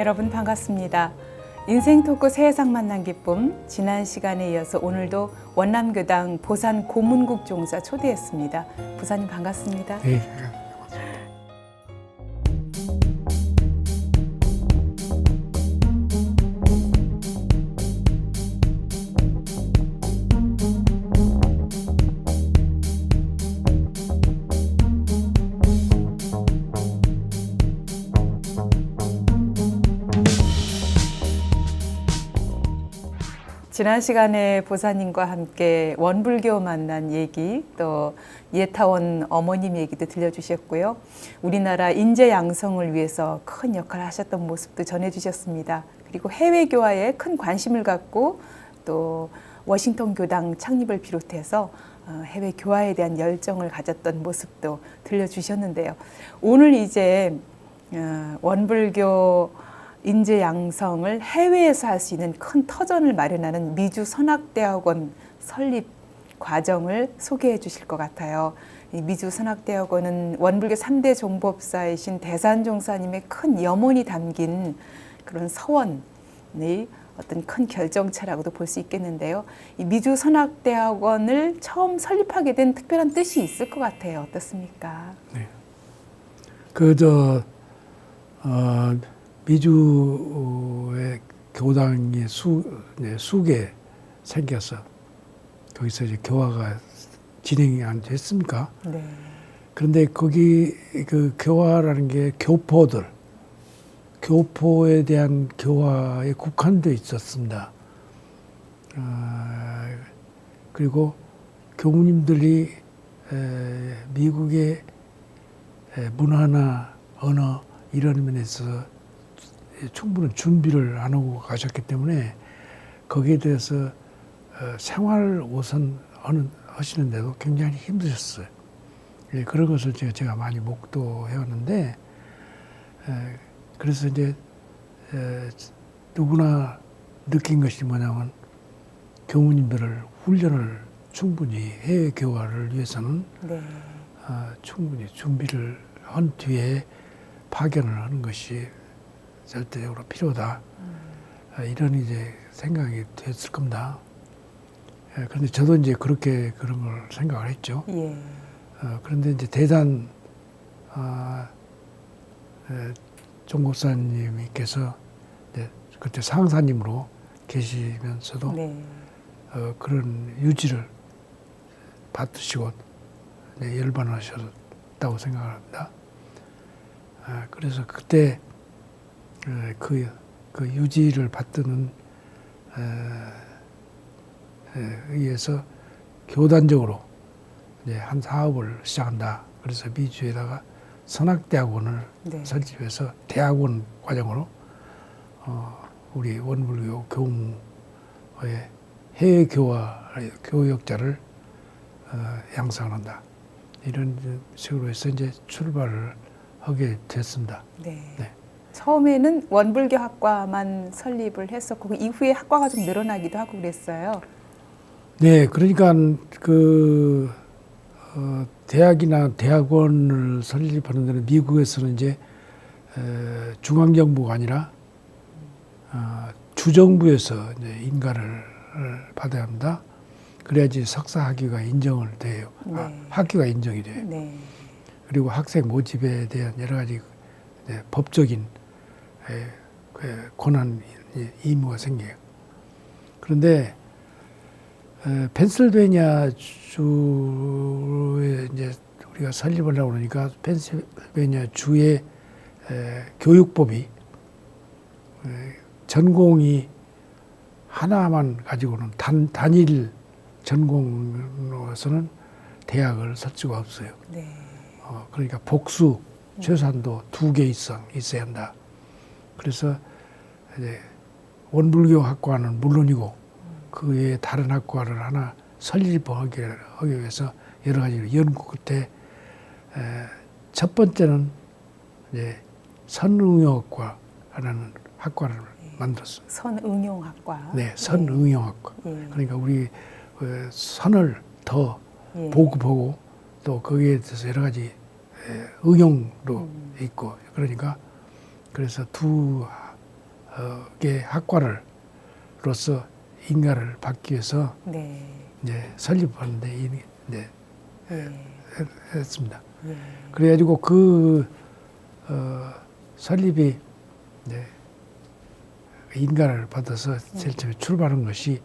여러분 반갑습니다. 인생 토크 세상 만난 기쁨, 지난 시간에 이어서 오늘도 원남교당 보산 고문국 종사 초대했습니다. 부사님 반갑습니다. 네. 지난 시간에 보사님과 함께 원불교 만난 얘기, 또 예타원 어머님 얘기도 들려주셨고요. 우리나라 인재 양성을 위해서 큰 역할을 하셨던 모습도 전해주셨습니다. 그리고 해외 교화에 큰 관심을 갖고 또 워싱턴 교당 창립을 비롯해서 해외 교화에 대한 열정을 가졌던 모습도 들려주셨는데요. 오늘 이제 원불교 인재 양성을 해외에서 할 수 있는 큰 터전을 마련하는 미주 선학대학원 설립 과정을 소개해 주실 것 같아요. 이 미주 선학대학원은 원불교 3대 종법사이신 대산종사님의 큰 염원이 담긴 그런 서원의 어떤 큰 결정체라고도 볼 수 있겠는데요. 이 미주 선학대학원을 처음 설립하게 된 특별한 뜻이 있을 것 같아요. 어떻습니까? 네. 미주의 교당이 수개 생겨서 거기서 이제 교화가 진행이 안 됐습니까? 네. 그런데 거기 그 교화라는 게 교포에 대한 교화에 국한되어 있었습니다. 그리고 교우님들이 미국의 문화나 언어 이런 면에서 충분한 준비를 안 하고 가셨기 때문에 거기에 대해서 생활 우선 하시는데도 굉장히 힘드셨어요. 그런 것을 제가 많이 목도해 왔는데, 그래서 이제 누구나 느낀 것이 뭐냐면 교우님들을 훈련을 충분히 해외 교화를 위해서는 네. 충분히 준비를 한 뒤에 파견을 하는 것이 절대적으로 필요하다. 이런 이제 생각이 됐을 겁니다. 그런데 저도 이제 그렇게 그런 걸 생각을 했죠. 예. 그런데 이제 대단 종목사님께서 그때 상사님으로 계시면서도 네. 그런 유지를 받으시고 열반하셨다고 생각합니다. 그래서 그때 그 유지를 받드는 의해서 교단적으로 이제 한 사업을 시작한다. 그래서 미주에다가 선학대학원을 설립해서 대학원 과정으로 우리 원불교 교무의 해외 교역자를 양성한다. 이런 식으로 해서 이제 출발을 하게 됐습니다. 네. 네. 처음에는 원불교 학과만 설립을 했었고 그 이후에 학과가 좀 늘어나기도 하고 그랬어요. 네, 그러니까 대학이나 대학원을 설립하는 데는 미국에서는 이제 중앙정부가 아니라 주정부에서 이제 인가를 받아야 합니다. 그래야지 석사 학위가 인정을 돼요. 네. 학위가 인정이 돼요. 네. 그리고 학생 모집에 대한 여러 가지 법적인 권한, 의무가 생겨요. 그런데 펜실베니아 주에 이제 우리가 설립을 하고 그러니까 펜실베니아 주의 교육법이 전공이 하나만 가지고는 단일 전공으로서는 대학을 설 수가 없어요. 네. 그러니까 복수 최소한도 2개 이상 있어야 한다. 그래서 이제 원불교 학과는 물론이고 그 외에 다른 학과를 하나 설립하기 위해서 여러 가지 연구 끝에 첫 번째는 이제 선응용학과라는 학과를 만들었어요. 선응용학과. 네, 선응용학과. 예. 그러니까 우리 선을 더 예. 보급하고 또 거기에 대해서 여러 가지 응용도 있고 그러니까 그래서 두 게 학과를로서 인가를 받기 위해서 네. 이제 설립하는데 이제 예. 했습니다. 예. 그래가지고 그 설립이 이제 인가를 받아서 제일 처음에 출발한 것이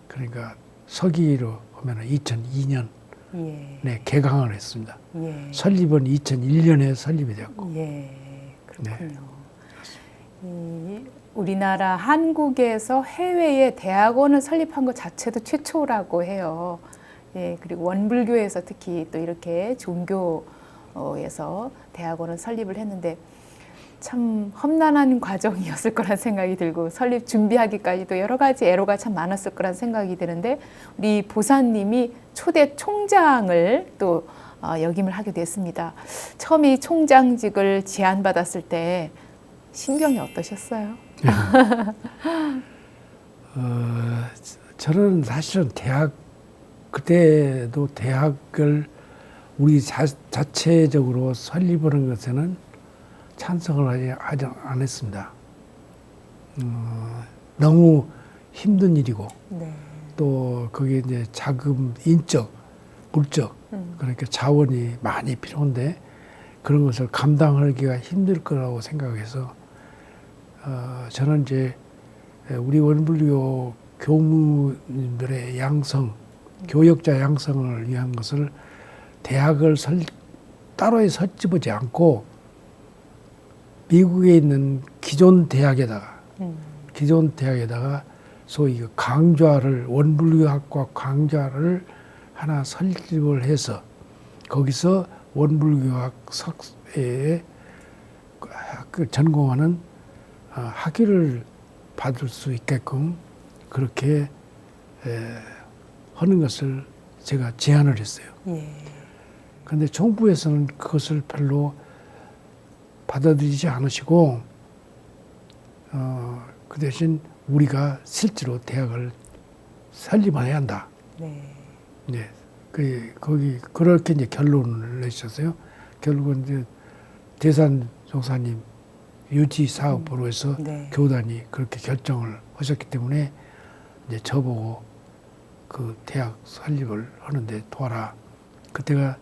그러니까 서기로 보면 2002년에 예. 개강을 했습니다. 예. 설립은 2001년에 설립이 되었고. 예. 그렇군요. 이 우리나라 한국에서 해외에 대학원을 설립한 것 자체도 최초라고 해요. 예, 그리고 원불교에서 특히 또 이렇게 종교에서 대학원을 설립을 했는데 참 험난한 과정이었을 거란 생각이 들고 설립 준비하기까지도 여러 가지 애로가 참 많았을 거란 생각이 드는데 우리 보사님이 초대 총장을 또 역임을 하게 됐습니다. 처음 이 총장직을 제안받았을 때 신경이 어떠셨어요? 저는 사실은 그때도 대학을 우리 자체적으로 설립을 한 것에는 찬성을 하지 않았습니다. 너무 힘든 일이고 네. 또 거기에 이제 자금, 인적, 물적 그러니까 자원이 많이 필요한데 그런 것을 감당하기가 힘들 거라고 생각해서 저는 이제 우리 원불교 교무님들의 양성, 교역자 양성을 위한 것을 대학을 따로 설치하지 않고 미국에 있는 기존 대학에다가 소위 강좌를 원불교학과 강좌를 하나 설립을 해서 거기서 원불교학 석회에 전공하는 학위를 받을 수 있게끔 그렇게 하는 것을 제가 제안을 했어요. 그런데 정부에서는 그것을 별로 받아들이지 않으시고 그 대신 우리가 실제로 대학을 설립해야 한다. 네. 네, 거기 그렇게 이제 결론을 내셨어요. 결국은 이제 대산 종사님 유지 사업으로 해서 네. 교단이 그렇게 결정을 하셨기 때문에 이제 저보고 그 대학 설립을 하는데 도와라. 그때가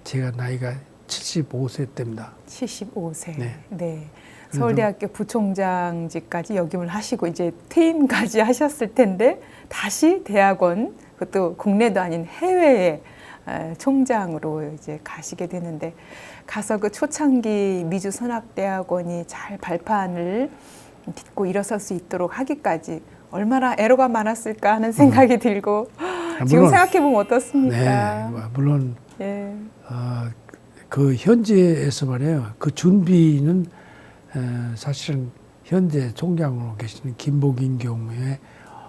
제가 나이가 75세 때입니다. 75세. 네. 네. 서울대학교 부총장직까지 역임을 하시고 이제 퇴임까지 하셨을 텐데 다시 대학원, 그것도 국내도 아닌 해외에 총장으로 이제 가시게 되는데 가서 그 초창기 미주선학대학원이 잘 발판을 딛고 일어설 수 있도록 하기까지 얼마나 애로가 많았을까 하는 생각이 들고 지금 생각해 보면 어떻습니까? 네, 물론 예. 그 현지에서 말이에요. 그 준비는 사실은 현재 총장으로 계시는 김복인 교무의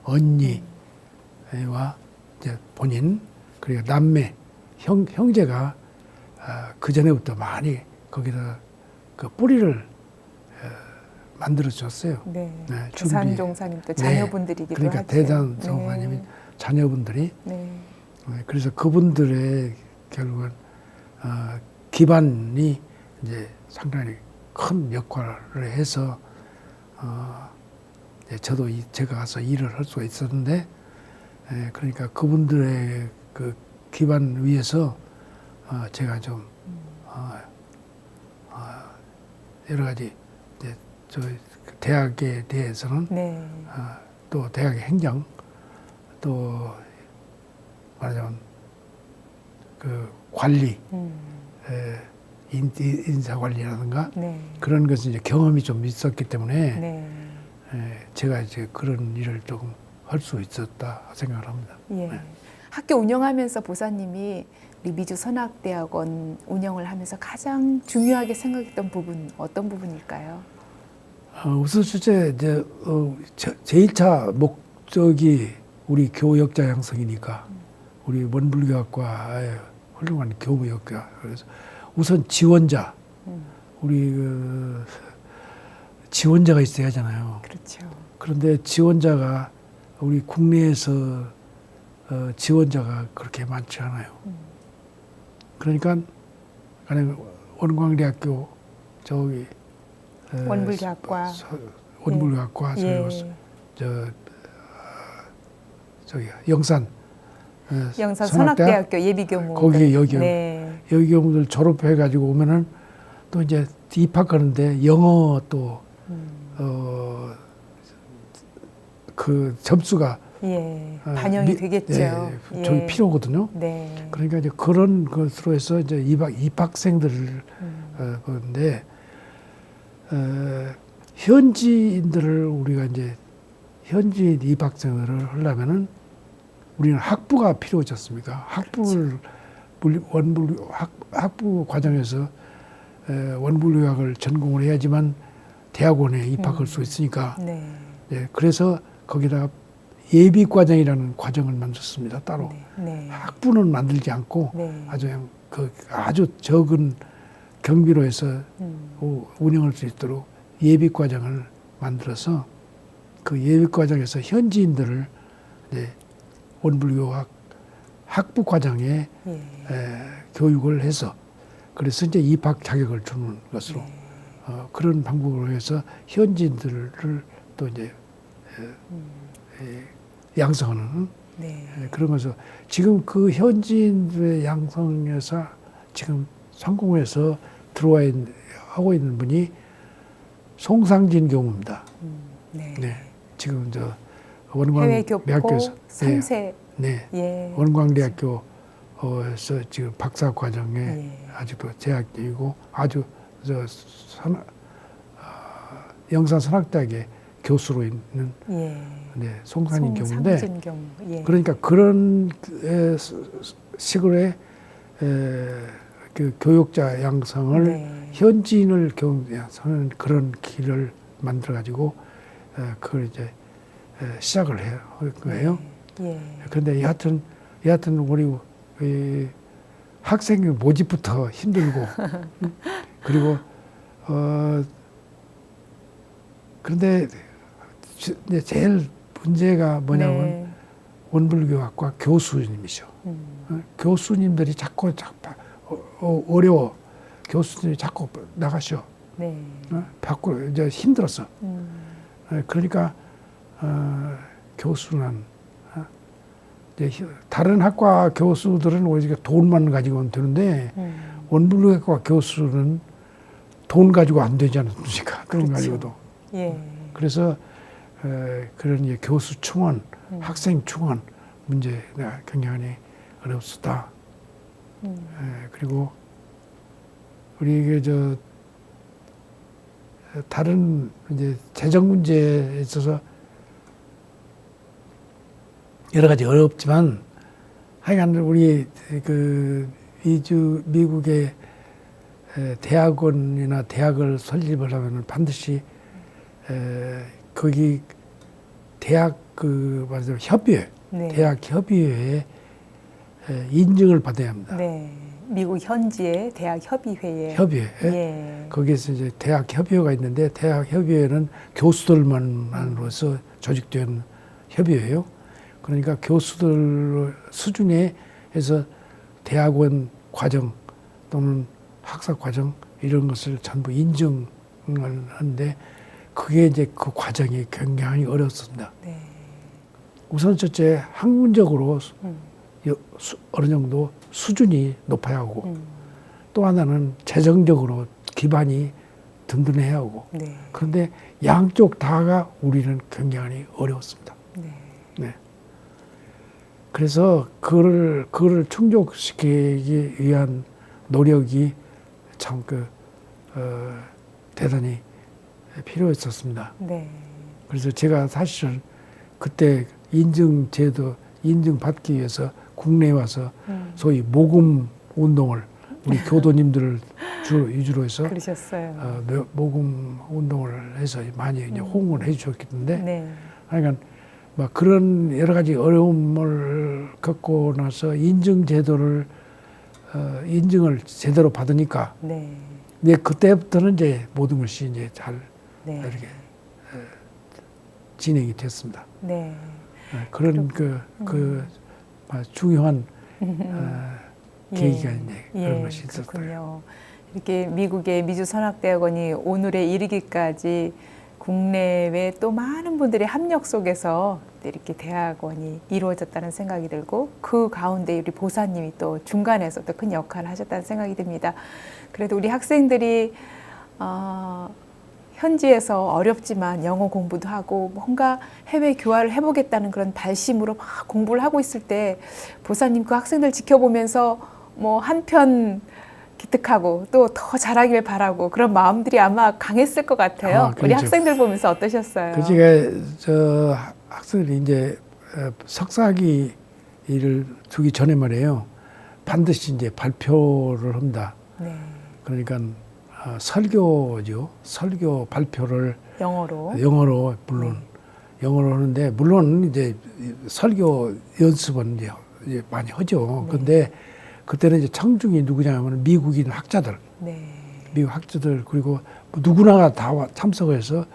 언니와 이제 본인 그리고 남매 형제가 그 전에부터 많이 거기다 그 뿌리를 만들어 줬어요. 네. 네, 대산 종사님도 자녀분들이기도 그러니까 하죠. 대산 종사님이 자녀분들이 네. 그래서 그분들의 결국은 기반이 이제 상당히 큰 역할을 해서 저도 제가 가서 일을 할 수가 있었는데 그러니까 그분들의 그 기반 위에서 제가 좀 여러 가지 이제 저 대학에 대해서는 네. 또 대학의 행정 또 말하자면 그 관리 인사 관리라든가 네. 그런 것은 이제 경험이 좀 있었기 때문에 네. 제가 이제 그런 일을 조금 할 수 있었다 생각을 합니다. 예. 학교 운영하면서 보사님이 우리 미주선학대학원 운영을 하면서 가장 중요하게 생각했던 부분 어떤 부분일까요? 우선 첫째 이제 제1차 목적이 우리 교역자 양성이니까 우리 원불교학과의 훌륭한 교무역자 그래서 우선 지원자 우리 지원자가 있어야 하잖아요. 그렇죠. 그런데 지원자가 우리 국내에서 지원자가 그렇게 많지 않아요. 그러니까 원광대학교 저기 원불교학과. 원불교학과 예. 그리고 저기 영산 영산 선악대학? 선악대학교 예비교무. 거기에 여기 네. 여기교무들 졸업해가지고 오면은 또 이제 입학하는데 영어 또 그 점수가 예. 반영이 되겠죠. 저기 필요거든요. 네. 그러니까 이제 그런 것으로 해서 이제 입학생들을 그런데 현지인들을 우리가 이제 현지인 입학생들을 하려면은 우리는 학부가 필요하지 않습니까? 학부를 학부 과정에서 원불교학을 전공을 해야지만 대학원에 입학할 수 있으니까 네. 예, 그래서 거기다가 예비 과정이라는 과정을 만들었습니다. 따로 네. 학부는 만들지 않고 네. 아주 적은 경비로 해서 운영할 수 있도록 예비 과정을 만들어서 그 예비 과정에서 현지인들을 이제 원불교학 학부 과정에 교육을 해서 그래서 이제 입학 자격을 주는 것으로 그런 방법으로 해서 현지인들을 또 이제 양성하는 그런 것을 지금 그 현지인들의 양성에서 지금 성공해서 하고 있는 분이 송상진 교무입니다. 네. 지금 저 원광대학교에서 3세. 네. 원광대학교에서 지금 박사 과정에 아직도 재학 중이고 아주 영산 선악대학의 교수로 있는 네, 송상진 교무인데 그러니까 그런 식으로의 그 교육자 양성을 현지인을 양성하는 그런 길을 만들어 가지고 그걸 이제 시작을 해요. 거예요. 그런데 여하튼 우리 학생 모집부터 힘들고 그리고 그런데 제일 문제가 뭐냐면 원불교학과 교수님이죠. 교수님들이 자꾸 어려워. 교수님이 자꾸 나가셔. 바꾸 이제 힘들었어. 그러니까 교수는 이제 다른 학과 교수들은 오히려 돈만 가지고는 되는데 원불교학과 교수는 돈 가지고 안 되지 않습니까? 돈 가지고도. 그래서 그런 이제 교수 충원, 학생 충원 문제가 굉장히 어렵다. 그리고 우리 이게 다른 이제 재정 문제에 있어서 여러 가지 어렵지만 하여간 우리 그 미국의 대학원이나 대학을 설립을 하면은 반드시 거기 대학 말하자면 협의회, 대학 협의회에 인증을 받아야 합니다. 미국 현지의 대학 협의회에. 거기에서 이제 대학 협의회가 있는데 대학 협의회는 교수들만으로서 조직된 협의회예요. 그러니까 교수들 수준에 해서 대학원 과정 또는 학사 과정 이런 것을 전부 인증을 하는데 그게 이제 그 과정이 굉장히 어렵습니다. 우선 첫째 학문적으로 어느 정도 수준이 높아야 하고 또 하나는 재정적으로 기반이 든든해야 하고 그런데 양쪽 다가 우리는 굉장히 어려웠습니다. 그래서 그거를 충족시키기 위한 노력이 참 대단히 필요했었습니다. 그래서 제가 사실은 그때 인증받기 위해서 국내에 와서 소위 모금 운동을 우리 교도님들을 위주로 해서 모금 운동을 해서 많이 이제 호응을 해주셨겠는데 하여간 막 그런 여러 가지 어려움을 겪고 나서 인증을 제대로 받으니까 그때부터는 이제 모든 것이 이제 잘 이렇게 진행이 됐습니다. 그런 중요한 계기가 이제 그런 것이 있었어요. 이렇게 미국의 미주선학대학원이 오늘에 이르기까지 국내외 또 많은 분들의 합력 속에서 이렇게 대학원이 이루어졌다는 생각이 들고 그 가운데 우리 보사님이 또 중간에서 또 큰 역할을 하셨다는 생각이 듭니다. 그래도 우리 학생들이 현지에서 어렵지만 영어 공부도 하고 뭔가 해외 교환을 해보겠다는 그런 발심으로 막 공부를 하고 있을 때 보사님 그 학생들 지켜보면서 뭐 한편 기특하고 또 더 잘하길 바라고 그런 마음들이 아마 강했을 것 같아요. 우리 그렇죠. 학생들 보면서 어떠셨어요? 그 제가 저 학생들이 이제 석사학위를 두기 전에 말이에요. 반드시 이제 발표를 합니다. 네. 그러니까 설교죠. 설교 발표를 영어로. 물론 영어로 하는데 물론 이제 설교 연습은 이제 많이 하죠. 근데 그때는 이제 청중이 누구냐면 미국인 학자들, 미국 학자들 그리고 누구나가 다 참석해서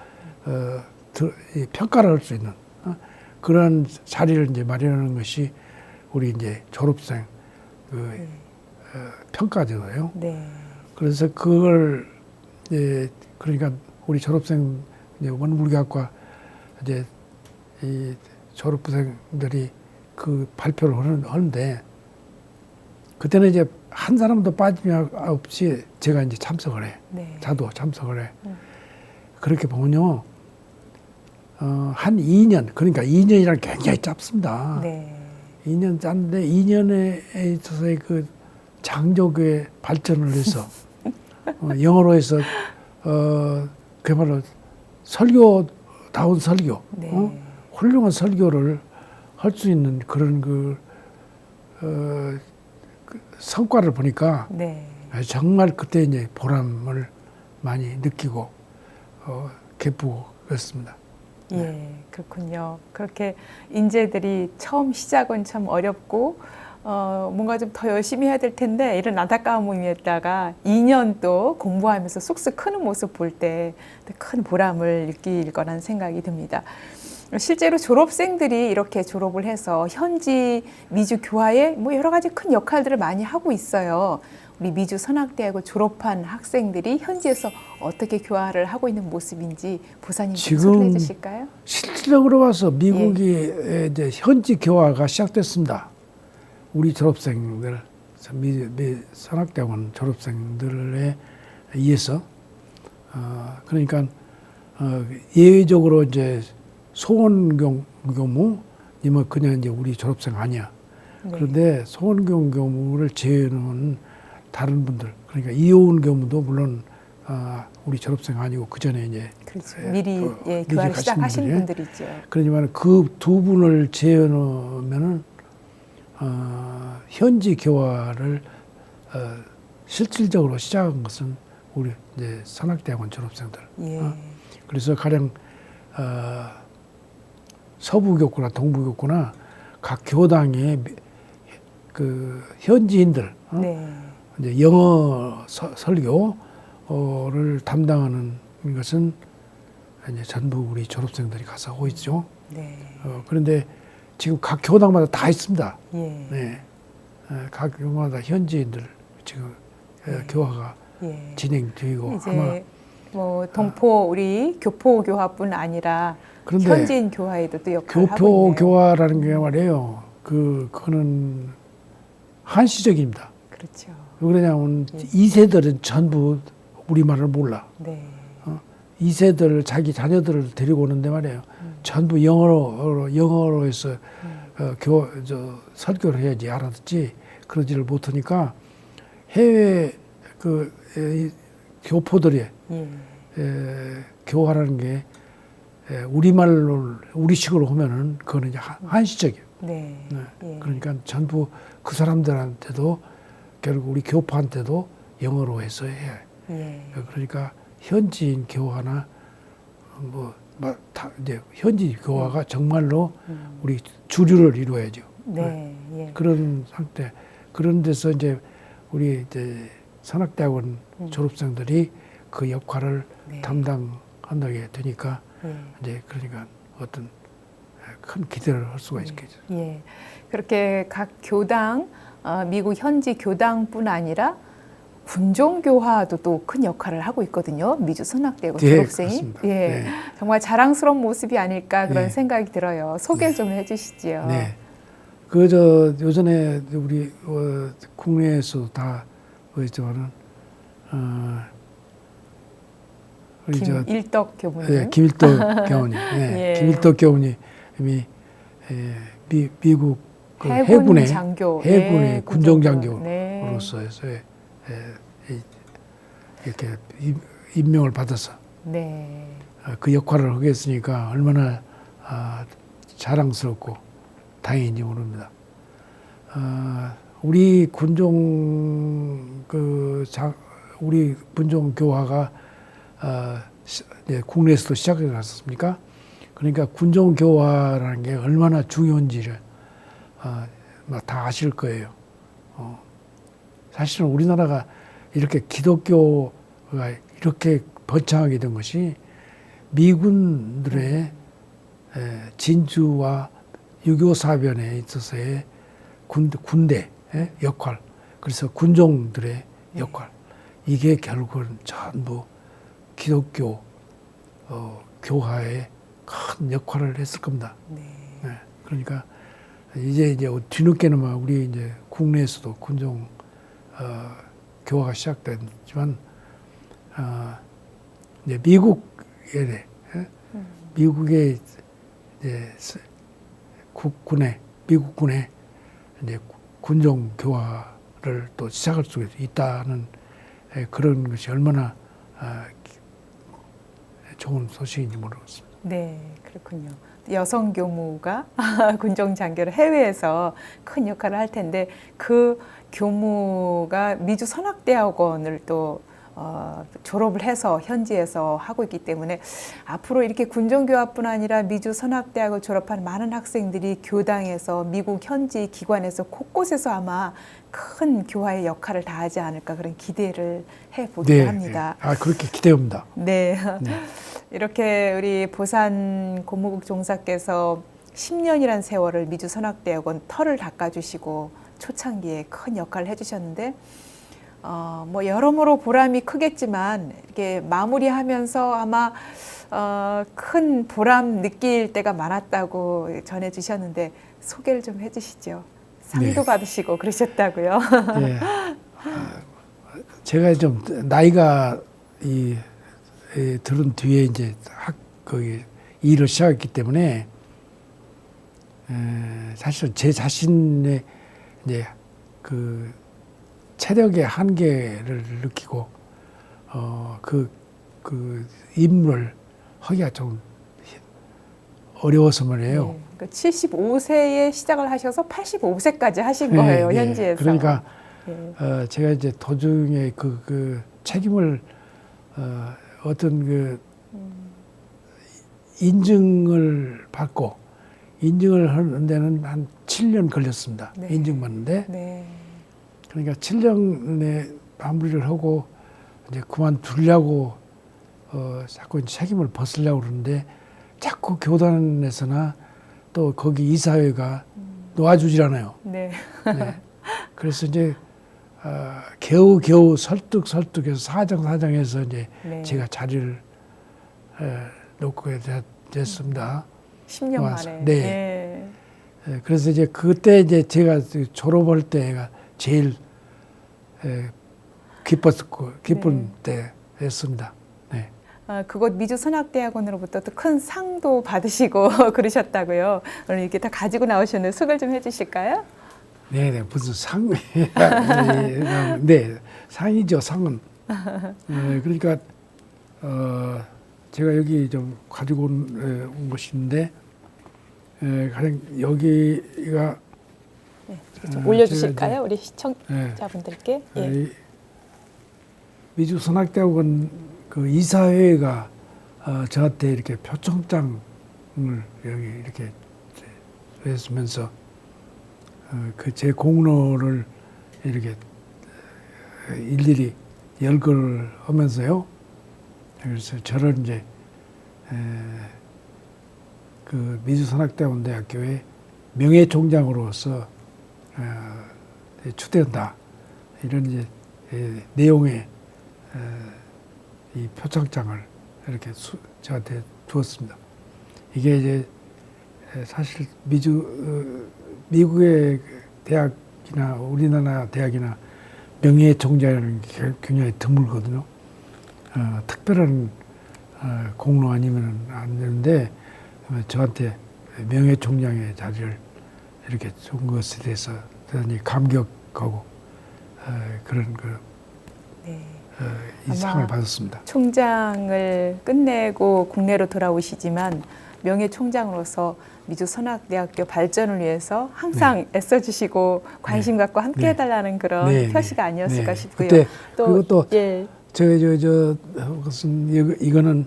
평가를 할 수 있는 그런 자리를 이제 마련하는 것이 우리 이제 졸업생 평가잖아요. 그래서 그걸 이제 그러니까 우리 졸업생 이제 원물리학과 이제 이 졸업생들이 그 발표를 하는데 그때는 이제 한 사람도 빠짐없이 제가 이제 참석을 해. 자도 참석을 해. 그렇게 보면요, 한 2년, 그러니까 2년이란 굉장히 짧습니다. 2년 짠데 2년에 있어서의 그 장족의 발전을 해서 영어로 해서 그야말로 설교다운 설교, 훌륭한 설교를 할 수 있는 그런 그 성과를 보니까 정말 그때 이제 보람을 많이 느끼고 기쁘고 그렇습니다. 그렇군요. 그렇게 인재들이 처음 시작은 참 어렵고 뭔가 좀 더 열심히 해야 될 텐데 이런 안타까움에다가 2년 또 공부하면서 쑥쑥 크는 모습 볼 때 큰 보람을 느낄 거라는 생각이 듭니다. 실제로 졸업생들이 이렇게 졸업을 해서 현지 미주 교화에 뭐 여러 가지 큰 역할들을 많이 하고 있어요. 우리 미주 선학대학을 졸업한 학생들이 현지에서 어떻게 교화를 하고 있는 모습인지 보사님 좀 소개해 주실까요? 실질적으로 봐서 미국이 이제 현지 교화가 시작됐습니다. 우리 졸업생들, 선학대학원 졸업생들에 의해서 그러니까 예외적으로 이제 소원경 교무, 이면 그냥 이제 우리 졸업생 아니야. 그런데 소원경 교무를 제외는 다른 분들, 그러니까 이호은 교무도 물론 우리 졸업생 아니고 그 전에 이제 미리 교화를 시작하신 분들이죠. 그러지만 그 두 분을 제외하면은 현지 교화를 실질적으로 시작한 것은 우리 이제 선학대학원 졸업생들. 그래서 가령 서부교구나 동부교구나 각 교당의 그 현지인들 이제 영어 설교를 담당하는 것은 이제 전부 우리 졸업생들이 가서 하고 있죠. 그런데 지금 각 교당마다 다 있습니다. 각 교당마다 현지인들 지금 교화가 진행되고 이제 아마 뭐 동포 우리 교포 교화뿐 아니라 현지인 교화에도 또 역할을 하고 있네요. 교포 교화라는 게 말이에요. 그거는 한시적입니다. 그렇죠. 왜 그러냐면 2세들은 전부 우리말을 몰라. 2세들 자기 자녀들을 데리고 오는데 말이에요. 전부 영어로 해서 설교를 해야지 알아듣지. 그러지를 못하니까 해외 교포들이 교화라는 게 우리말로 우리식으로 하면은 그거는 이제 한시적이에요. 그러니까 전부 그 사람들한테도 결국 우리 교포한테도 영어로 해서 해야 해요. 그러니까 현지인 교화나 이제 현지 교화가 정말로 우리 주류를 이루어야죠. 그런 상태. 그런 데서 이제 우리 이제 선학대학원 졸업생들이 그 역할을 담당한다게 되니까 이제 그러니까 어떤 큰 기대를 할 수가 있겠죠. 그렇게 각 교당, 미국 현지 교당뿐 아니라 군종교화도 또 큰 역할을 하고 있거든요. 미주 선악대학원 네, 졸업생이. 그렇습니다. 예, 네. 정말 자랑스러운 모습이 아닐까 그런 네. 생각이 들어요. 소개 좀 해주시지요. 네. 요전에 우리 국내에서 다 보였지만은 우리 김일덕 교무님. 예, 김일덕 교우님, 예, 예. 김일덕 교우님이 미국 그 해군 장교, 해군의 네, 군종 군종교. 네. 장교로서 해서 이렇게 임명을 받아서 네. 그 역할을 하게 했으니까 얼마나 자랑스럽고 다행인지 모릅니다. 우리 우리 군종 교화가 국내에서도 시작해 갔습니까? 그러니까 군종 교화라는 게 얼마나 중요한지를 다 아실 거예요. 사실은 우리나라가 이렇게 기독교가 이렇게 번창하게 된 것이 미군들의 진주와 유교 사변에 있어서의 군대 역할, 그래서 군종들의 역할, 이게 결국은 전부 기독교 교화에 큰 역할을 했을 겁니다. 네. 그러니까 이제 뒤늦게는 막 우리 이제 국내에서도 군종 교화가 시작됐지만 이제 미국의 이제 미국 군의 이제 군종 교화를 또 시작할 수 있다는 그런 것이 얼마나 좋은 소식인지 모르겠습니다. 네, 그렇군요. 여성 교무가 군종 장교를 해외에서 큰 역할을 할 텐데 그 교무가 미주 선악대학원을 또 졸업을 해서 현지에서 하고 있기 때문에 앞으로 이렇게 군종교화뿐 아니라 미주 선악대학을 졸업한 많은 학생들이 교당에서 미국 현지 기관에서 곳곳에서 아마 큰 교화의 역할을 다하지 않을까 그런 기대를 해보기도 합니다. 네. 그렇게 기대합니다. 네. 네. 이렇게 우리 보산 고무국 종사께서 10년이란 세월을 미주 선악대학원 터를 닦아주시고 초창기에 큰 역할을 해주셨는데 뭐 여러모로 보람이 크겠지만 이렇게 마무리하면서 아마 큰 보람 느낄 때가 많았다고 전해주셨는데 소개를 좀 해주시죠. 상도 네. 받으시고 그러셨다고요. 네. 제가 좀 나이가 들은 뒤에 이제 거기 일을 시작했기 때문에 사실 제 자신의 이제 그 체력의 한계를 느끼고 그 임무를 하기가 좀 어려워서 말이에요. 네, 그러니까 75세에 시작을 하셔서 85세까지 하신 거예요, 네, 현지에서. 그러니까 네. 제가 이제 도중에 그 책임을 어떤 인증을 받고 인증을 하는 데는 한 7년 걸렸습니다. 네. 인증받는데. 네. 그러니까 7년에 마무리를 하고 이제 그만두려고 자꾸 책임을 벗으려고 그러는데 자꾸 교단에서나 또 거기 이사회가 놓아주질 않아요. 네. 네. 그래서 이제 겨우 설득해서 사정해서 이제 네. 제가 자리를 놓고 됐습니다. 10년 와서. 만에. 네. 그래서 이제 그때 이제 제가 졸업할 때가 제일 기쁜 때였습니다. 네. 그곳 미주 선악대학원으로부터 또 큰 상도 받으시고 그러셨다고요. 오늘 이렇게 다 가지고 나오셨는데 소개를 좀 해주실까요? 네, 무슨 상? 네, 상이죠, 상은. 그러니까 제가 여기 좀 가지고 온 것인데 가령 여기가 네, 좀 올려주실까요? 우리 시청자분들께. 예. 미주 선악대학원 그 이사회가 저한테 이렇게 표창장을 여기 이렇게 했으면서 그 제 공로를 이렇게 일일이 열거를 하면서요. 그래서 저를 이제 그 미주선악대학원대학교의 명예총장으로서 추대한다 이런 이제 내용의 이 표창장을 이렇게 저한테 주었습니다. 이게 이제 사실 미국의 대학이나 우리나라 대학이나 명예총장이라는 게 굉장히 드물거든요. 특별한 공로 아니면 안 되는데 저한테 명예총장의 자리를 이렇게 준 것에 대해서 대단히 감격하고 그런 네. 이 상을 받았습니다. 총장을 끝내고 국내로 돌아오시지만 명예총장으로서 미주선악대학교 발전을 위해서 항상 애써주시고 관심 갖고 함께 네. 해달라는 그런 네, 표시가 네. 아니었을까 네. 싶고요. 그때 또 그리고 또 예. 무슨 이거는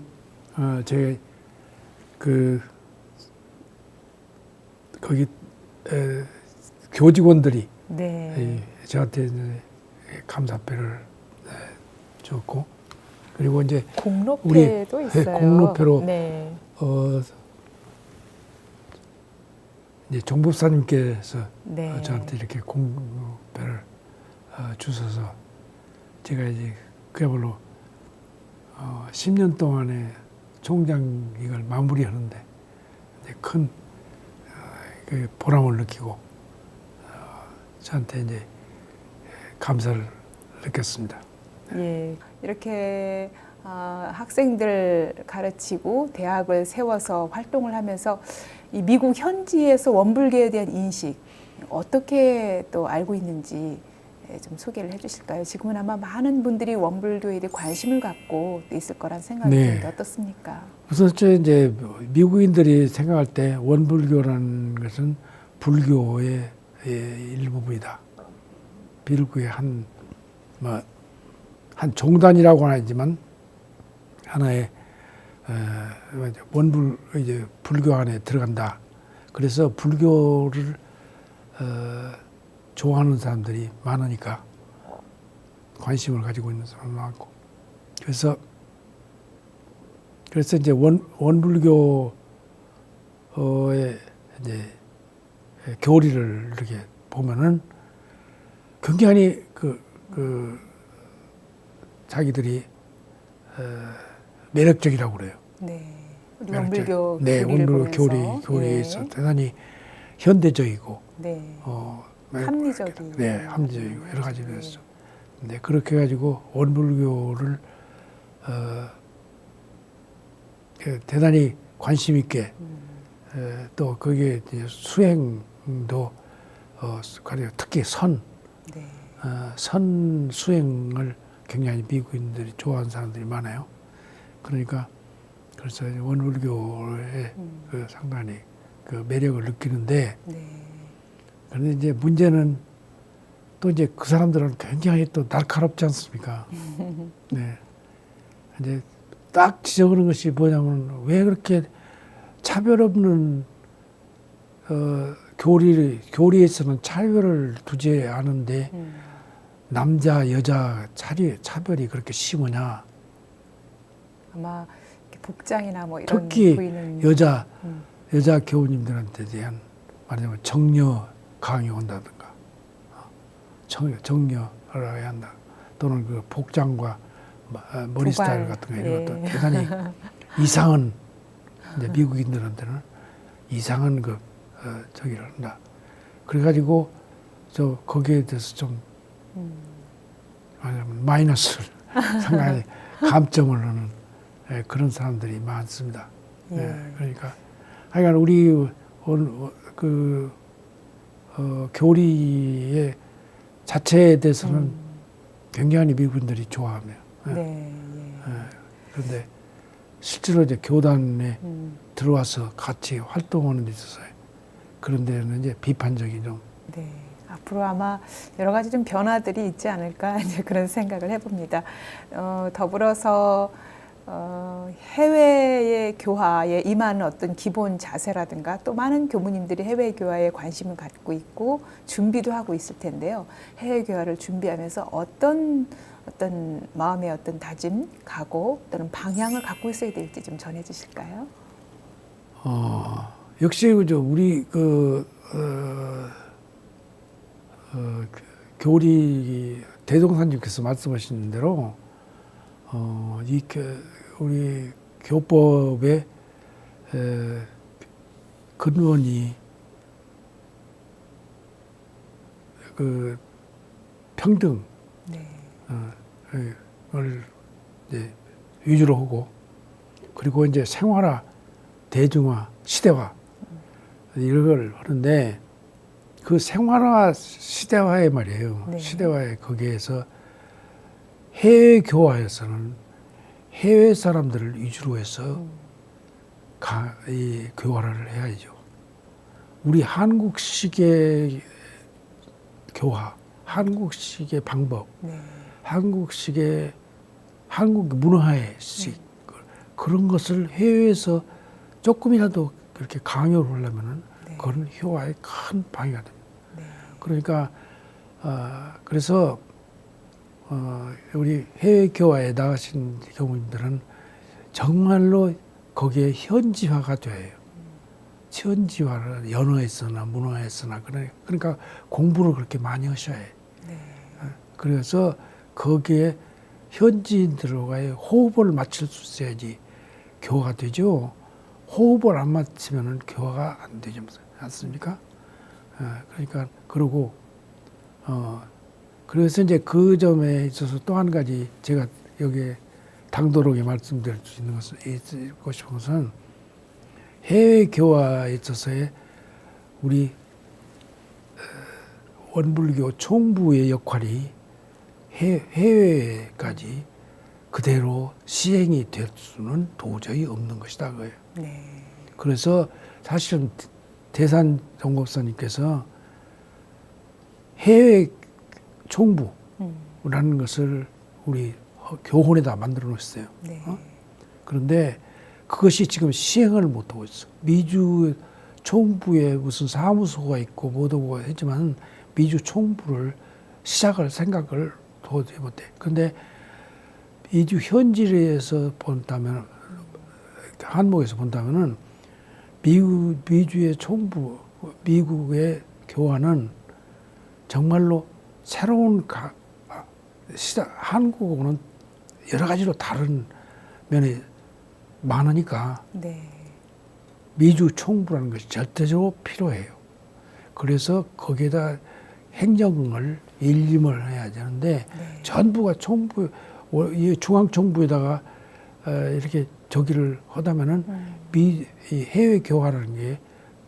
제 거기 교직원들이 네. 저한테 이제 감사패를 줬고 그리고 이제 공로패도 있어요. 공로패로 네. 이제 종법사님께서 네. 저한테 이렇게 공로패를 주셔서 제가 이제 그야말로 10년 동안의 총장 이걸 마무리하는데 이제 큰 그 보람을 느끼고 저한테 이제 감사를 느꼈습니다. 예. 이렇게 학생들 가르치고 대학을 세워서 활동을 하면서 이 미국 현지에서 원불교에 대한 인식 어떻게 또 알고 있는지 좀 소개를 해주실까요? 지금은 아마 많은 분들이 원불교에 대해 관심을 갖고 있을 거란 생각이 네. 드는데 어떻습니까? 우선 이제 미국인들이 생각할 때 원불교라는 것은 불교의 일부분이다. 불교의 한 종단이라고는 하지만 하나의 이제 불교 안에 들어간다. 그래서 불교를 좋아하는 사람들이 많으니까 관심을 가지고 있는 사람이 많고 그래서 이제 원불교의 이제 교리를 이렇게 보면은 굉장히 자기들이 매력적이라고 그래요. 네. 우리 매력적. 원불교 네, 교리를 원불교 보면서. 교리에서 예. 대단히 현대적이고 네. 합리적이고, 합리적인. 합리적이고 여러 가지로 했죠. 근데 그렇게 해가지고 원불교를 대단히 관심 있게 또 거기에 이제 수행도 특히 네. 선 수행을 굉장히 미국인들이 좋아하는 사람들이 많아요. 그러니까 그래서 원불교의 상당히 그 매력을 느끼는데 네. 그런데 이제 문제는 또 이제 그 사람들은 굉장히 또 날카롭지 않습니까? 네. 이제 딱 지적하는 것이 뭐냐면 왜 그렇게 차별 없는 교리에서는 차별을 두지 않은데 남자 여자 차별이 그렇게 심하냐? 아마 이렇게 복장이나 뭐 이런 특히 보이는 여자 교우님들한테 대한 말하자면 정려 강이 온다든가 정려를 해야 한다. 또는 그 복장과 머리 도발. 스타일 같은 거 이런 것도 예. 대단히 이상한 이제 미국인들한테는 이상한 저기를 한다. 그래가지고 거기에 대해서 좀 말하자면 마이너스를 상당히 감점을 하는 그런 사람들이 많습니다. 예. 그러니까 하여간 우리 교리의 자체에 대해서는 굉장히 미국인들이 좋아하며. 네. 그런데 실제로 이제 교단에 들어와서 같이 활동하는 데 있어서 그런 데는 이제 비판적인 좀. 네. 앞으로 아마 여러 가지 좀 변화들이 있지 않을까 이제 그런 생각을 해봅니다. 더불어서 해외의 교화에 임하는 어떤 기본 자세라든가 또 많은 교무님들이 해외 교화에 관심을 갖고 있고 준비도 하고 있을 텐데요. 해외 교화를 준비하면서 어떤 마음의 어떤 다짐, 각오 또는 방향을 갖고 있어야 될지 좀 전해주실까요? 역시 우리 교리 대종사님께서 말씀하신 대로 우리 교법의 근원이 그 평등 네. 을 이제 위주로 하고, 그리고 이제 생활화, 대중화, 시대화 이런 걸 하는데, 그 생활화 시대화에 말이에요. 네. 시대화에 거기에서 해외 교화에서는 해외 사람들을 위주로 해서 이 교화를 해야죠. 우리 한국식의 교화, 한국식의 방법, 네. 한국식의 한국 문화의 식, 그런 것을 해외에서 조금이라도 그렇게 강요를 하려면은 네. 그건 효화에 큰 방해가 됩니다. 네. 그러니까 그래서 우리 해외 교화에 나가신 교우님들은 정말로 거기에 현지화가 돼요. 현지화를 연어에서나 문화에서나 그러니까 공부를 그렇게 많이 하셔야 해요. 네. 그래서 거기에 현지인들과의 호흡을 맞출 수 있어야지 교화가 되죠. 호흡을 안 맞추면은 교화가 안 되지 않습니까? 그러니까 그러고 그래서 이제 그 점에 있어서 또 한 가지 제가 여기에 당도록에 말씀드릴 수 있는 것은 있고 싶은 것은 해외 교화에 있어서의 우리 원불교 총부의 역할이 해외까지 그대로 시행이 될 수는 도저히 없는 것이다 그거예요. 네. 그래서 사실은 대산 정법사님께서 해외 총부라는 것을 우리 교훈에다 만들어 놓으셨어요. 네. 그런데 그것이 지금 시행을 못하고 있어. 미주 총부에 무슨 사무소가 있고 뭐도 했지만 미주 총부를 시작할 생각을 도저히 못해. 그런데 미주 현지에서 본다면, 한목에서 본다면은 미주의 총부, 미국의 교화는 정말로 새로운 한국하고는 여러 가지로 다른 면이 많으니까 네. 미주 총부라는 것이 절대적으로 필요해요. 그래서 거기에다 행정을 일림을 해야 되는데 네. 전부가 총부, 이 중앙 총부에다가 이렇게 저기를 하다면은 이 해외 교화라는 게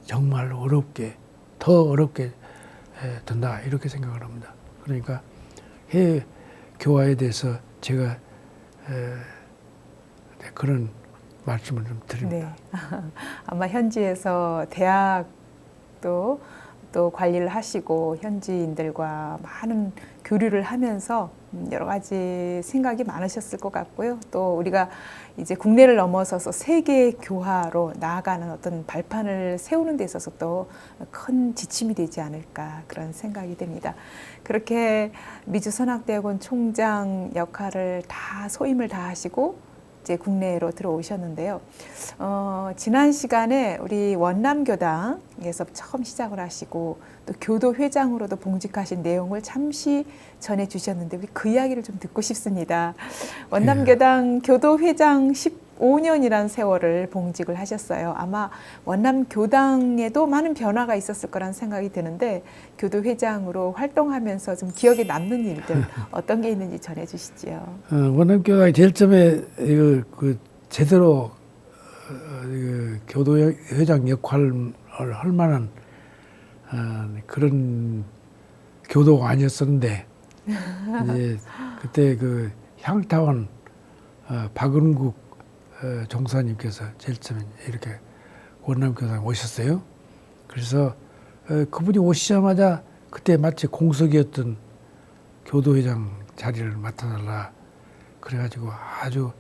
정말 더 어렵게 된다 이렇게 생각을 합니다. 그러니까 해외 교화에 대해서 제가 그런 말씀을 좀 드립니다. 네. 아마 현지에서 대학도 또 관리를 하시고 현지인들과 많은 교류를 하면서 여러 가지 생각이 많으셨을 것 같고요. 또 우리가 이제 국내를 넘어서서 세계 교화로 나아가는 어떤 발판을 세우는 데 있어서 또 큰 지침이 되지 않을까 그런 생각이 됩니다. 그렇게 미주선학대학원 총장 역할을 다 소임을 다 하시고 이제 국내로 들어오셨는데요. 지난 시간에 우리 원남교당에서 처음 시작을 하시고 또 교도회장으로도 봉직하신 내용을 잠시 전해주셨는데 우리 그 이야기를 좀 듣고 싶습니다. 원남교당 교도회장 15년이라는 세월을 봉직을 하셨어요. 아마 원남교당에도 많은 변화가 있었을 거란 생각이 드는데 교도회장으로 활동하면서 좀 기억에 남는 일들 어떤 게 있는지 전해주시지요. 원남교당이 제일 처음에 제대로 교도회장 역할을 할 만한 그런 교도가 아니었었는데 이제 그때 그 향타원 박은국 종사님께서 제일 처음에 이렇게 원남교당에 오셨어요. 그래서 그분이 오시자마자 그때 마치 공석이었던 교도회장 자리를 맡아달라 그래가지고 아주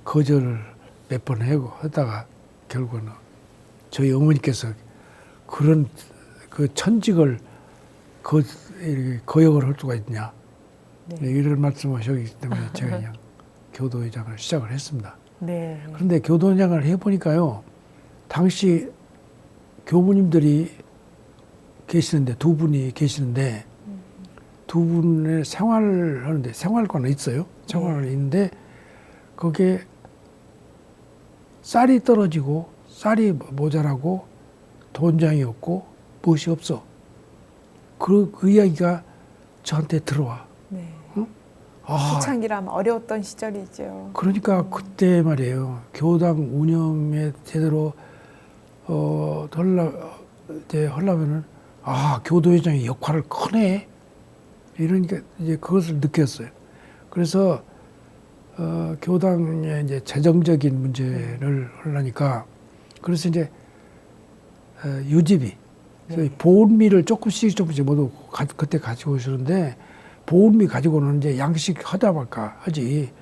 거절을 몇 번 하다가 결국은 저희 어머니께서 그런 그 천직을 거역을 할 수가 있냐 이런 말씀하셨기 때문에 제가 그냥 교도회장을 시작을 했습니다. 네. 그런데 교도회장을 해보니까요, 당시 교부님들이 계시는데 두 분이 계시는데 두 분의 생활을 하는데 생활관이 있어요. 생활관이 있는데 거기에 쌀이 떨어지고 쌀이 모자라고 돈장이 없고 무엇이 없어. 그 이야기가 저한테 들어와. 네. 아, 초창기라면 어려웠던 시절이죠. 그러니까 그때 말이에요. 교당 운영에 제대로 하려면은 교도회장의 역할을 크네. 이러니까 이제 그것을 느꼈어요. 그래서 교당의 이제 재정적인 문제를 하려니까 그래서 이제 유지비, 보온미를 조금씩 모두 그때 가지고 오시는데 보온미 가지고는 이제 양식 하다 말까 하지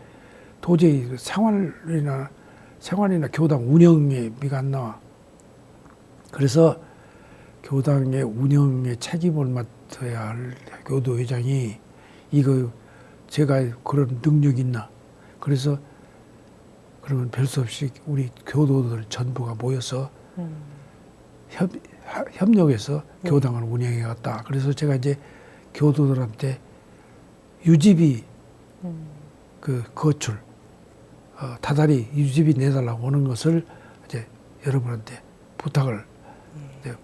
도저히 생활이나 교당 운영에 미가 안 나와. 그래서 교당의 운영에 책임을 맡아야 할 교도회장이 이거 제가 그런 능력이 있나. 그래서 그러면 별 수 없이 우리 교도들 전부가 모여서 협력해서 교당을 운영해 갔다. 그래서 제가 이제 교도들한테 유지비 그 거출 다달이 유지비 내달라고 하는 것을 이제 여러분한테 부탁을 이제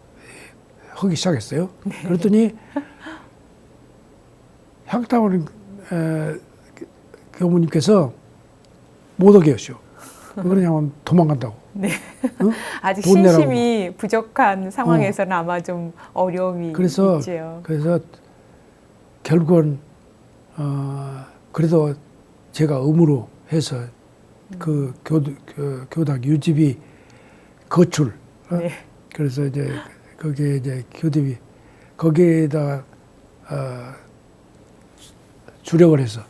하기 시작했어요. 그랬더니 향타원 교무님께서 못 오게 하시오. 왜 그러냐면 도망간다고. 네. 어? 아직 돈 내라고. 신심이 부족한 상황에서는 아마 좀 어려움이 있죠. 그래서 결국은 그래도 제가 의무로 해서 그 교당 유지비 거출. 네. 그래서 이제 거기에 이제 교대비 거기에다가 주력을 해서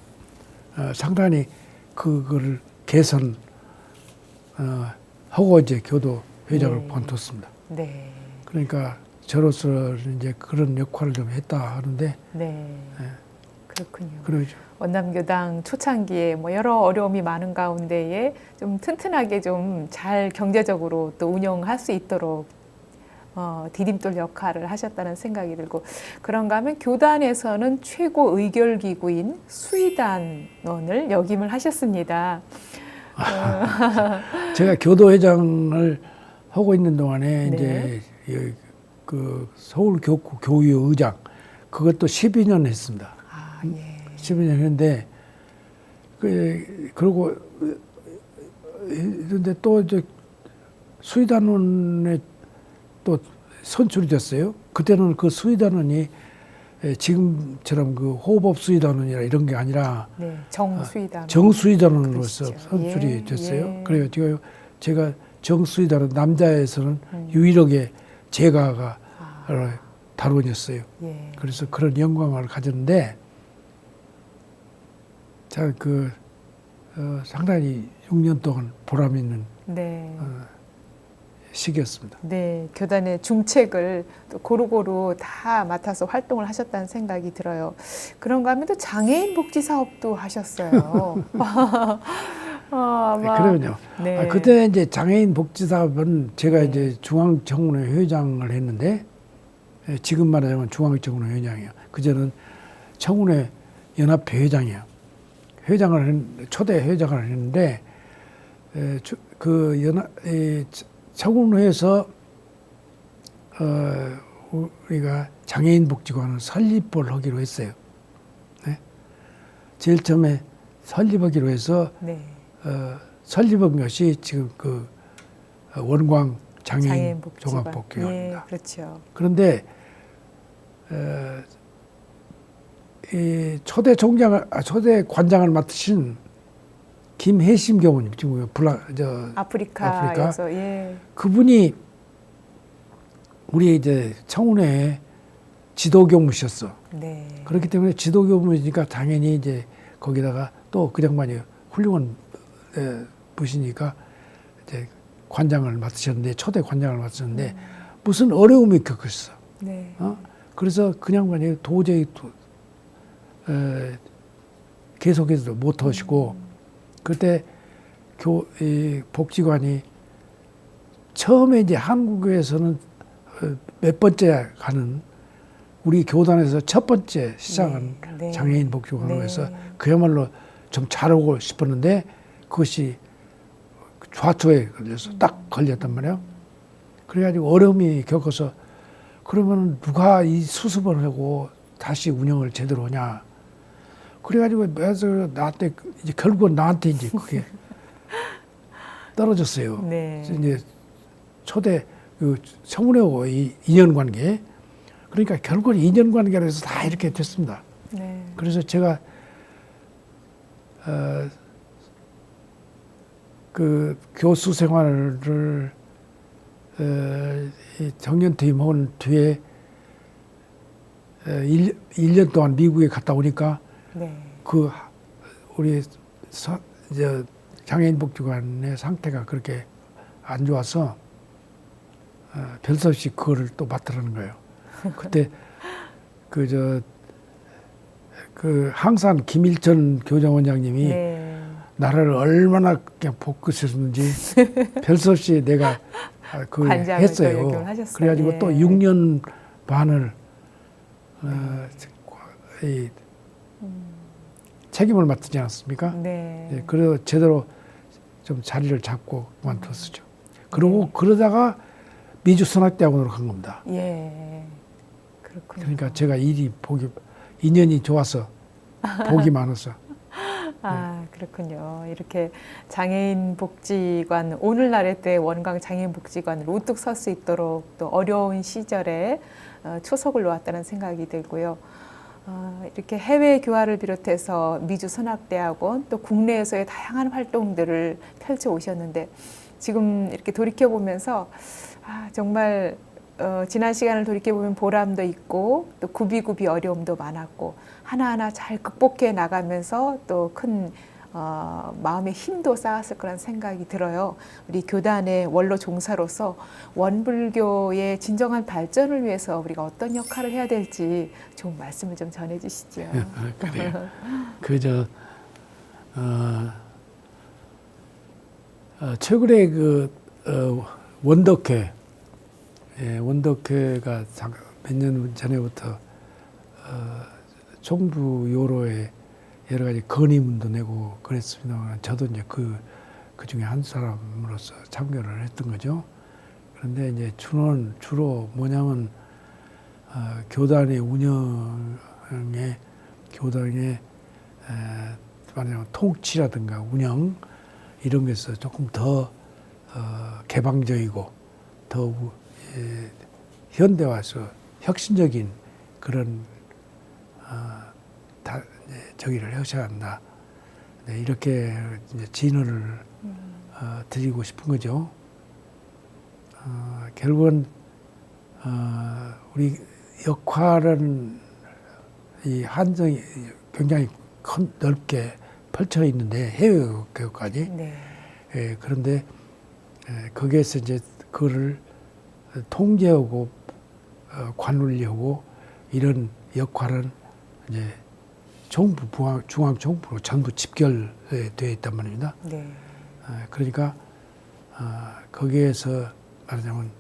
상당히 그거를 개선 하고 이제 교도 회장을 관뒀습니다. 네. 그러니까 저로서 이제 그런 역할을 좀 했다 하는데. 네. 그렇군요. 그러죠. 원남교당 초창기에 뭐 여러 어려움이 많은 가운데에 좀 튼튼하게 좀 잘 경제적으로 또 운영할 수 있도록 디딤돌 역할을 하셨다는 생각이 들고, 그런가 하면 교단에서는 최고 의결기구인 수의단원을 역임을 하셨습니다. 제가 교도회장을 하고 있는 동안에 네. 이제 그 서울교구 교의회 의장 그것도 12년 했습니다. 예. 12년 했는데 그러고 그런데 또 이제 수의단원에 또 선출이 됐어요. 그때는 그 수의단원이 지금처럼 그 호법 수의단원이라 이런 게 아니라 네, 정수의단. 정수의단원으로서 그러시죠. 선출이 됐어요. 예. 그래요. 제가 정수의단원 남자에서는 유일하게 제가가 단원이었어요. 예. 그래서 그런 영광을 가졌는데 자, 상당히 6년 동안 보람 있는 네. 시기였습니다. 네, 교단의 중책을 또 고루고루 다 맡아서 활동을 하셨다는 생각이 들어요. 그런가 하면 또 장애인 복지 사업도 하셨어요. 그러면요. 네. 그때 이제 장애인 복지 사업은 제가 네. 이제 중앙청문회 회장을 했는데 지금 말하자면 중앙청문회 회장이에요. 그전은 청문회 연합회 회장이에요. 초대 회장을 했는데 청문회에서 우리가 장애인 복지관을 설립을 하기로 했어요. 네? 제일 처음에 설립하기로 해서 네. 설립한 것이 지금 그 원광 장애인 장애인복지관. 종합복지관입니다. 예, 그렇죠. 그런데 이 초대 관장을 맡으신 김혜심 교무님, 지금 아프리카에서 예. 그분이 우리 이제 청운회 지도 교무셨어. 네. 그렇기 때문에 지도 교무니까 당연히 이제 거기다가 또 그 양반이 훌륭한 분이니까 이제 관장을 맡으셨는데 초대 관장을 맡으셨는데 무슨 어려움이 겪었어. 네. 그래서 그 양반이 도저히 계속해서 못 하시고 그때 이 복지관이 처음에 이제 한국에서는 몇 번째 가는 우리 교단에서 첫 번째 시작한 네, 네. 장애인 복지관으로 네. 해서 그야말로 좀 잘하고 싶었는데 그것이 좌초에 걸려서 딱 걸렸단 말이에요. 그래가지고 어려움이 겪어서 그러면 누가 이 수습을 하고 다시 운영을 제대로 하냐. 그래가지고 그래서 나한테 이제 결국은 나한테 이제 그게 떨어졌어요. 네. 그래서 이제 초대 그 청문회하고의 인연관계. 그러니까 결국은 인연관계에서 다 이렇게 됐습니다. 네. 그래서 제가 그 교수 생활을 이 정년퇴임한 뒤에 1년 동안 미국에 갔다 오니까 네. 그 우리 이제 장애인 복지관의 상태가 그렇게 안 좋아서 별 수 없이 그거를 또 맡으라는 거예요. 그때 그 항상 김일천 교장원장님이 네. 나를 얼마나 그냥 볶으셨는지 별 수 없이 내가 그 관장을 또 했어요. 역임을 하셨어요. 그래가지고 예. 또 6년 반을 이 책임을 맡지 않았습니까? 네. 예, 그래서 제대로 좀 자리를 잡고 그만뒀었죠. 그러고 그러다가 미주선악대학원으로 간 겁니다. 예. 그렇군요. 그러니까 제가 인연이 좋아서 복이 많아서. 아, 그렇군요. 이렇게 장애인 복지관, 오늘날의 때 원광 장애인 복지관으로 우뚝 설 수 있도록 또 어려운 시절에 초석을 놓았다는 생각이 들고요. 이렇게 해외 교화를 비롯해서 미주 선악대학원 또 국내에서의 다양한 활동들을 펼쳐 오셨는데 지금 이렇게 돌이켜 보면서 정말 지난 시간을 돌이켜 보면 보람도 있고 또 굽이굽이 어려움도 많았고 하나하나 잘 극복해 나가면서 또 큰 마음의 힘도 쌓았을 거란 생각이 들어요. 우리 교단의 원로 종사로서 원불교의 진정한 발전을 위해서 우리가 어떤 역할을 해야 될지 좀 말씀을 좀 전해 주시죠. 그래요. 최근에 원덕회, 원덕회가 몇 년 전에부터 총부 요로에 여러 가지 건의문도 내고 그랬습니다만 저도 이제 그 중에 한 사람으로서 참여를 했던 거죠. 그런데 이제 주로 뭐냐면 교단의 운영에 교단의 말하자면 통치라든가 운영 이런 것에서 조금 더 개방적이고 더 현대화해서 혁신적인 그런 저기를 하셔야 한다. 네, 이렇게 이제 진언을 드리고 싶은 거죠. 결국은 우리 역할은 이 한정이 굉장히 넓게 펼쳐 있는데 해외 교육까지. 네. 그런데 거기에서 이제 그거를 통제하고 관리하고 이런 역할은 이제 정부, 중앙 정부로 전부 집결되어 있단 말입니다. 네. 그러니까 거기에서 말하자면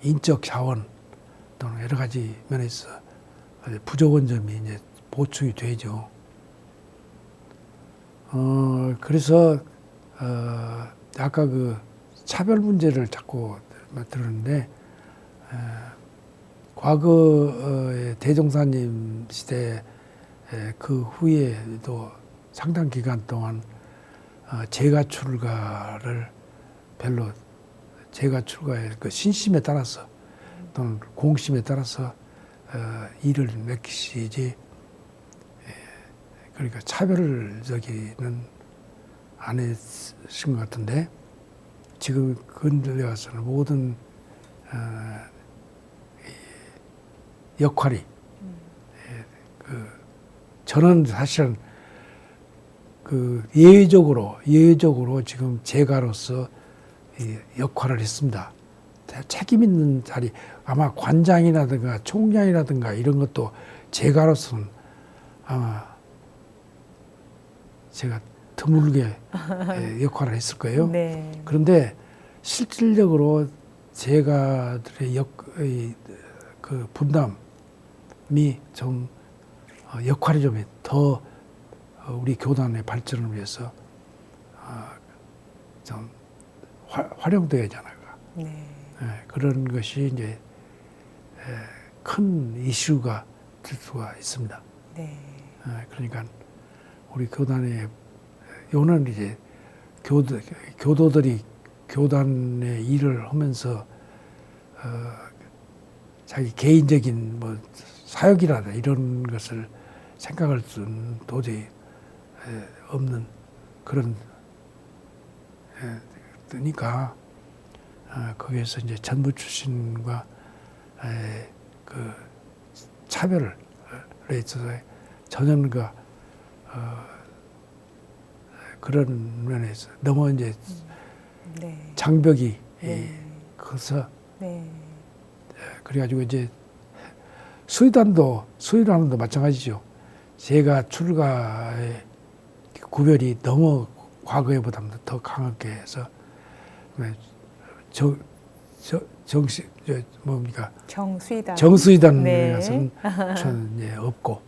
인적 자원 또는 여러 가지 면에서 부족한 점이 이제 보충이 되죠. 그래서 아까 그 차별 문제를 자꾸 들었는데 과거의 대종사님 시대 그 후에도 상당 기간 동안 재가 출가를 별로 재가 출가의 그 신심에 따라서 또는 공심에 따라서 일을 맡기시지 그러니까 차별적이는 안 했신 것 같은데 지금 근대에 와서는 모든 역할이 저는 사실은 그 예외적으로 지금 제가로서 역할을 했습니다. 책임 있는 자리 아마 관장이라든가 총장이라든가 이런 것도 제가로서는 아마 제가 드물게 역할을 했을 거예요. 네. 그런데 실질적으로 제가들의 그 분담이 좀 역할이 좀 더 우리 교단의 발전을 위해서 좀 활용돼야 하지 않을까. 네. 그런 것이 이제 큰 이슈가 될 수가 있습니다. 네. 그러니까 우리 교단의 요는 이제 교도들이 교단의 일을 하면서 자기 개인적인 뭐 사역이라든가 이런 것을 생각할 수는 도저히 없는 그런 뜨니까 거기에서 이제 전부 출신과 그 차별에 있어서 전혀 그런 면에서 너무 이제 네. 장벽이 네. 커서 네. 그래가지고 이제 수의단도 마찬가지죠. 제가 출가의 구별이 너무 과거에보다 더 강하게 해서 정수의단에 네. 가서는 저는 이제 없고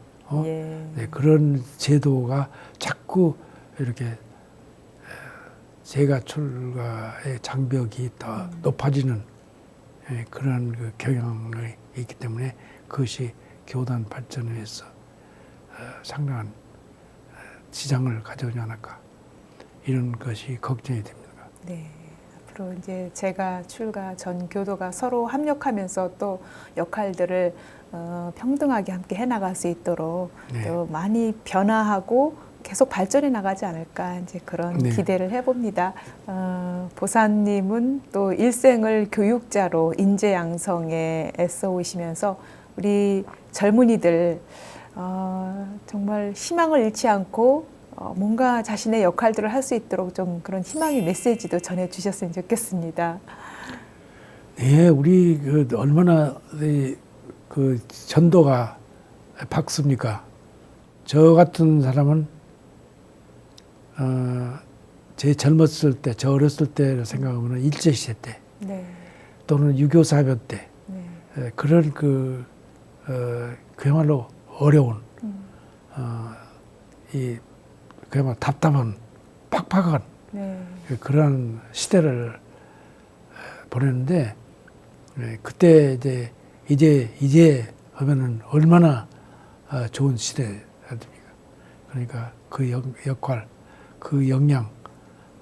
예. 네, 그런 제도가 자꾸 이렇게 제가 출가의 장벽이 더 높아지는 그런 그 경향이 있기 때문에 그것이 교단 발전에 위해서 상당한 지장을 가져오지 않을까 이런 것이 걱정이 됩니다. 네. 앞으로 이제 제가 출가 전 교도가 서로 합력하면서 또 역할들을 평등하게 함께 해나갈 수 있도록 네. 또 많이 변화하고 계속 발전해 나가지 않을까 이제 그런 네. 기대를 해봅니다. 보사님은 또 일생을 교육자로 인재 양성에 애써 오시면서 우리 젊은이들 정말 희망을 잃지 않고 뭔가 자신의 역할들을 할 수 있도록 좀 그런 희망의 메시지도 전해주셨으면 좋겠습니다. 네, 우리 얼마나 그 전도가 박습니까? 저 같은 사람은 제 젊었을 때, 저 어렸을 때를 생각하면 일제시대 때 네. 또는 6.25 사변 때 네. 그런 그야말로 어려운 이 그야말로 답답한 팍팍한 네. 그런 시대를 보냈는데 그때 이제 하면은 얼마나 좋은 시대 아닙니까? 그러니까 그 역할, 그 역량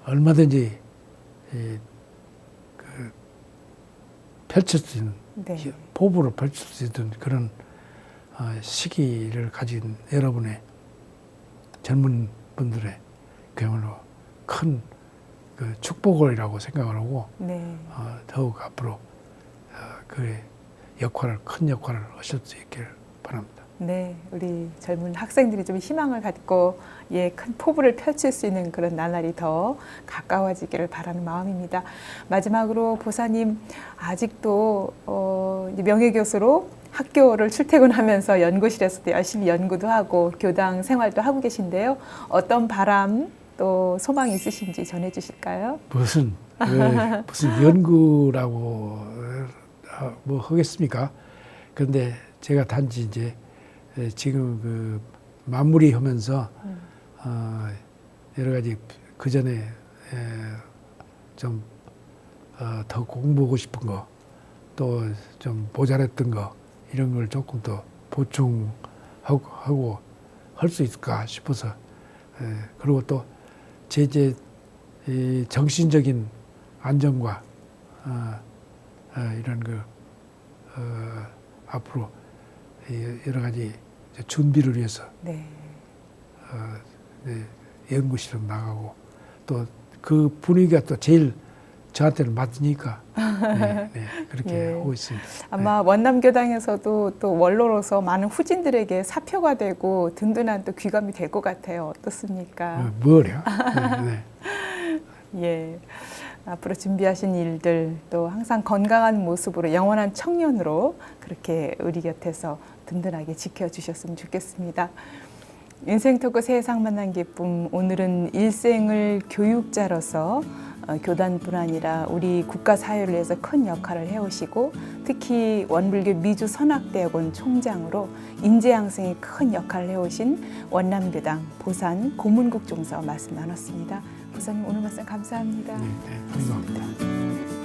얼마든지 펼칠 수 있는 네. 포부로 펼칠 수 있는 그런 시기를 가진 여러분의 젊은 분들의 그야말로 큰 그 축복이라고 생각을 하고 네. 더욱 앞으로 그 큰 역할을 하실 수 있기를 바랍니다. 네, 우리 젊은 학생들이 좀 희망을 갖고 큰 포부를 펼칠 수 있는 그런 나날이 더 가까워지기를 바라는 마음입니다. 마지막으로 보사님 아직도 이제 명예교수로 학교를 출퇴근하면서 연구실에서도 열심히 연구도 하고 교당 생활도 하고 계신데요. 어떤 바람 또 소망이 있으신지 전해주실까요? 무슨 연구라고 뭐 하겠습니까? 그런데 제가 단지 이제 지금 그 마무리하면서 여러 가지 그 전에 좀 더 공부하고 싶은 거, 또 좀 모자랐던 거 이런 걸 조금 더 보충하고 할 수 있을까 싶어서 그리고 또 제 이 정신적인 안정과 이런 앞으로 여러 가지 준비를 위해서 네. 연구실로 나가고 또 그 분위기가 또 제일 저한테는 맞으니까 그렇게 하고 있습니다. 아마 원남교당에서도 또 원로로서 많은 후진들에게 사표가 되고 든든한 또 귀감이 될 것 같아요. 어떻습니까? 뭐래요? 예. 앞으로 준비하신 일들 또 항상 건강한 모습으로 영원한 청년으로 그렇게 우리 곁에서 든든하게 지켜주셨으면 좋겠습니다. 인생 토크 세상 만난 기쁨, 오늘은 일생을 교육자로서 교단뿐 아니라 우리 국가 사회를 위해서 큰 역할을 해오시고 특히 원불교 미주선학대학원 총장으로 인재 양성에 큰 역할을 해오신 원남교당 보산 고문국 종사와 말씀 나눴습니다. 보사님 오늘 말씀 감사합니다. 네, 감사합니다.